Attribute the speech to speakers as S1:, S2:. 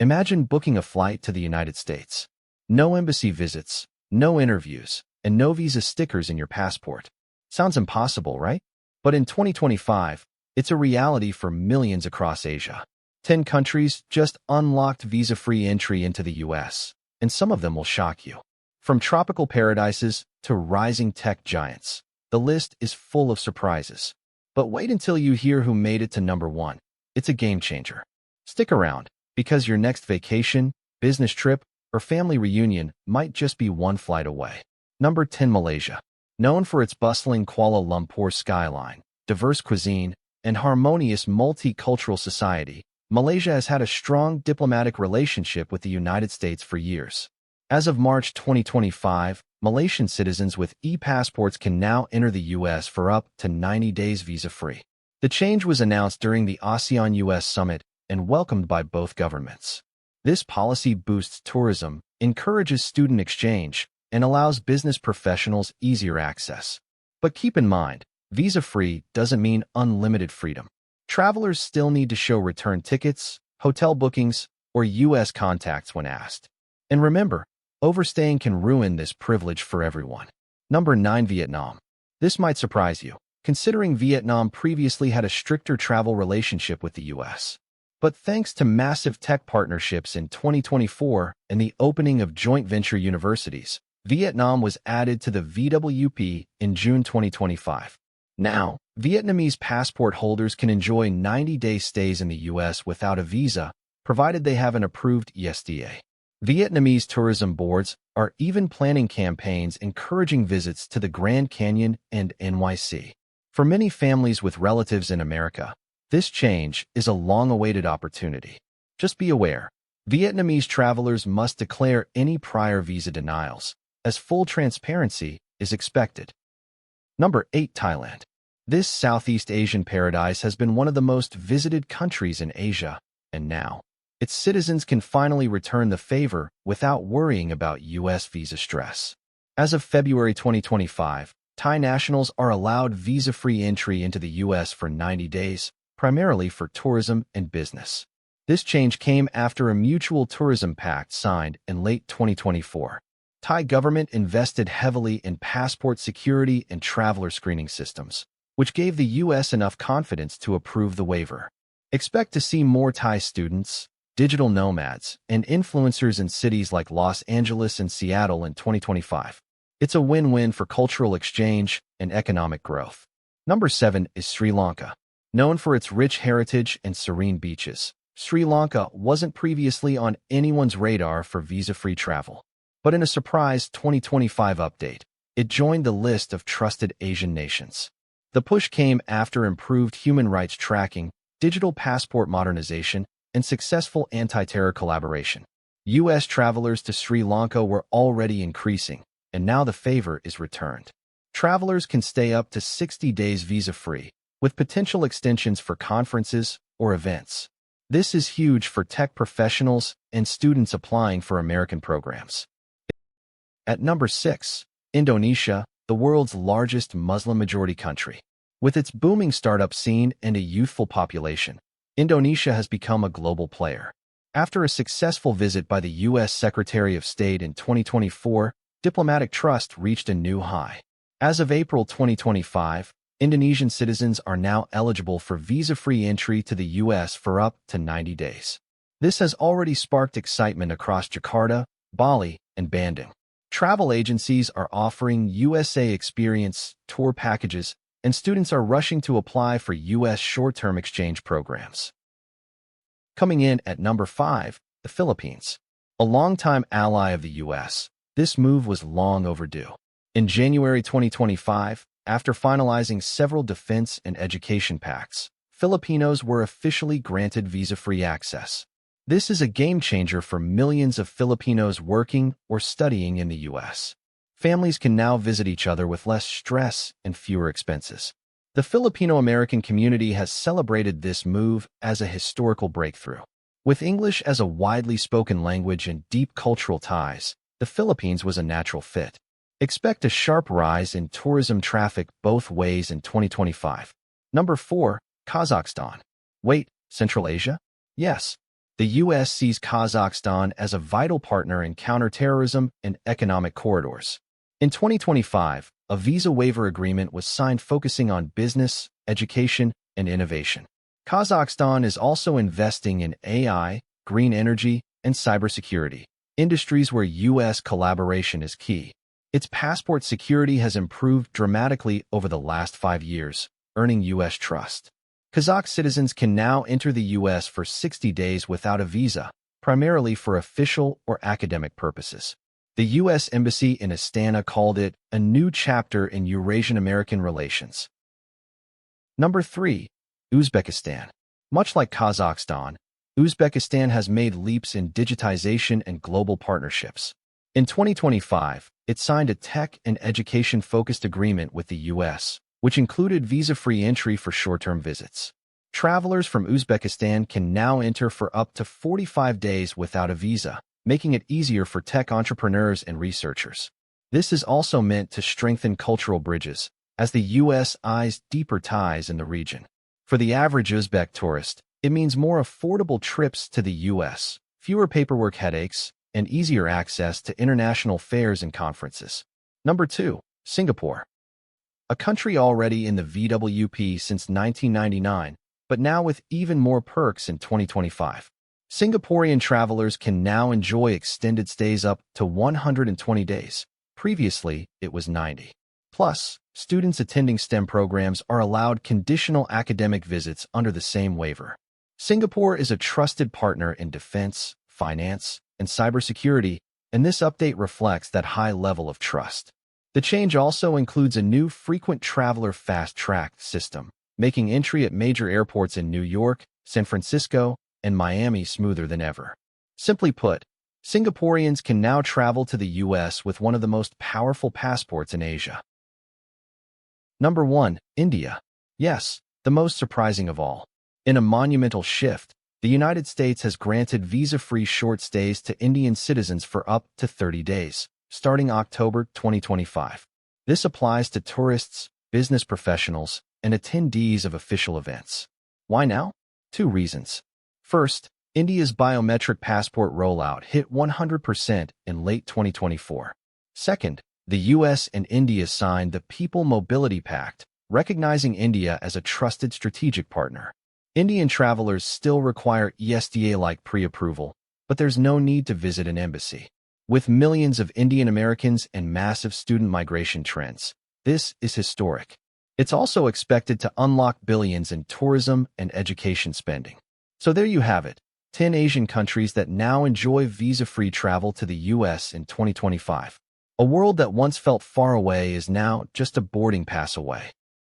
S1: Imagine booking a flight to the United States. No embassy visits, no interviews, and no visa stickers in your passport. Sounds impossible, right? But in 2025, it's a reality for millions across Asia. 10 countries just unlocked visa-free entry into the US, and some of them will shock you. From tropical paradises to rising tech giants, the list is full of surprises. But wait until you hear who made it to number 1. It's a game changer. Stick around, because your next vacation, business trip, or family reunion might just be one flight away. Number 10. Malaysia. Known for its bustling Kuala Lumpur skyline, diverse cuisine, and harmonious multicultural society, Malaysia has had a strong diplomatic relationship with the United States for years. As of March 2025, Malaysian citizens with e-passports can now enter the U.S. for up to 90 days visa-free. The change was announced during the ASEAN-US Summit and welcomed by both governments. This policy boosts tourism, encourages student exchange, and allows business professionals easier access. But keep in mind, visa-free doesn't mean unlimited freedom. Travelers still need to show return tickets, hotel bookings, or U.S. contacts when asked. And remember, overstaying can ruin this privilege for everyone. Number 9. Vietnam. This might surprise you, considering Vietnam previously had a stricter travel relationship with the U.S. But thanks to massive tech partnerships in 2024 and the opening of joint venture universities, Vietnam was added to the VWP in June 2025. Now, Vietnamese passport holders can enjoy 90-day stays in the U.S. without a visa, provided they have an approved ESTA. Vietnamese tourism boards are even planning campaigns encouraging visits to the Grand Canyon and NYC. For many families with relatives in America, this change is a long-awaited opportunity. Just be aware, Vietnamese travelers must declare any prior visa denials, as full transparency is expected. Number 8. Thailand. This Southeast Asian paradise has been one of the most visited countries in Asia, and now, its citizens can finally return the favor without worrying about U.S. visa stress. As of February 2025, Thai nationals are allowed visa-free entry into the U.S. for 90 days, primarily for tourism and business. This change came after a mutual tourism pact signed in late 2024. Thai government invested heavily in passport security and traveler screening systems, which gave the U.S. enough confidence to approve the waiver. Expect to see more Thai students, digital nomads, and influencers in cities like Los Angeles and Seattle in 2025. It's a win-win for cultural exchange and economic growth. Number 7 is Sri Lanka. Known for its rich heritage and serene beaches, Sri Lanka wasn't previously on anyone's radar for visa-free travel. But in a surprise 2025 update, it joined the list of trusted Asian nations. The push came after improved human rights tracking, digital passport modernization, and successful anti-terror collaboration. U.S. travelers to Sri Lanka were already increasing, and now the favor is returned. Travelers can stay up to 60 days visa-free, with potential extensions for conferences or events. This is huge for tech professionals and students applying for American programs. At number 6, Indonesia, the world's largest Muslim-majority country. With its booming startup scene and a youthful population, Indonesia has become a global player. After a successful visit by the U.S. Secretary of State in 2024, diplomatic trust reached a new high. As of April 2025, Indonesian citizens are now eligible for visa-free entry to the U.S. for up to 90 days. This has already sparked excitement across Jakarta, Bali, and Bandung. Travel agencies are offering USA Experience tour packages, and students are rushing to apply for U.S. short-term exchange programs. Coming in at number 5, the Philippines. A longtime ally of the U.S., this move was long overdue. In January 2025, after finalizing several defense and education pacts, Filipinos were officially granted visa-free access. This is a game-changer for millions of Filipinos working or studying in the U.S. Families can now visit each other with less stress and fewer expenses. The Filipino-American community has celebrated this move as a historical breakthrough. With English as a widely spoken language and deep cultural ties, the Philippines was a natural fit. Expect a sharp rise in tourism traffic both ways in 2025. Number 4, Kazakhstan. Wait, Central Asia? Yes. The U.S. sees Kazakhstan as a vital partner in counterterrorism and economic corridors. In 2025, a visa waiver agreement was signed focusing on business, education, and innovation. Kazakhstan is also investing in AI, green energy, and cybersecurity, industries where U.S. collaboration is key. Its passport security has improved dramatically over the last 5 years, earning U.S. trust. Kazakh citizens can now enter the U.S. for 60 days without a visa, primarily for official or academic purposes. The U.S. Embassy in Astana called it a new chapter in Eurasian-American relations. Number 3. Uzbekistan. Much like Kazakhstan, Uzbekistan has made leaps in digitization and global partnerships. In 2025, it signed a tech and education-focused agreement with the U.S., which included visa-free entry for short-term visits. Travelers from Uzbekistan can now enter for up to 45 days without a visa, making it easier for tech entrepreneurs and researchers. This is also meant to strengthen cultural bridges, as the U.S. eyes deeper ties in the region. For the average Uzbek tourist, it means more affordable trips to the U.S., fewer paperwork headaches, and easier access to international fairs and conferences. Number 2. Singapore. A country already in the VWP since 1999, but now with even more perks in 2025. Singaporean travelers can now enjoy extended stays up to 120 days. Previously, it was 90. Plus, students attending STEM programs are allowed conditional academic visits under the same waiver. Singapore is a trusted partner in defense, finance, and cybersecurity, and this update reflects that high level of trust. The change also includes a new frequent traveler fast-track system, making entry at major airports in New York, San Francisco, and Miami smoother than ever. Simply put, Singaporeans can now travel to the U.S. with one of the most powerful passports in Asia. Number 1. India. Yes, the most surprising of all. In a monumental shift, the United States has granted visa-free short stays to Indian citizens for up to 30 days, starting October 2025. This applies to tourists, business professionals, and attendees of official events. Why now? 2 reasons. First, India's biometric passport rollout hit 100% in late 2024. Second, the U.S. and India signed the People Mobility Pact, recognizing India as a trusted strategic partner. Indian travelers still require ESTA-like pre-approval, but there's no need to visit an embassy. With millions of Indian Americans and massive student migration trends, this is historic. It's also expected to unlock billions in tourism and education spending. So there you have it, 10 Asian countries that now enjoy visa-free travel to the U.S. in 2025. A world that once felt far away is now just a boarding pass away.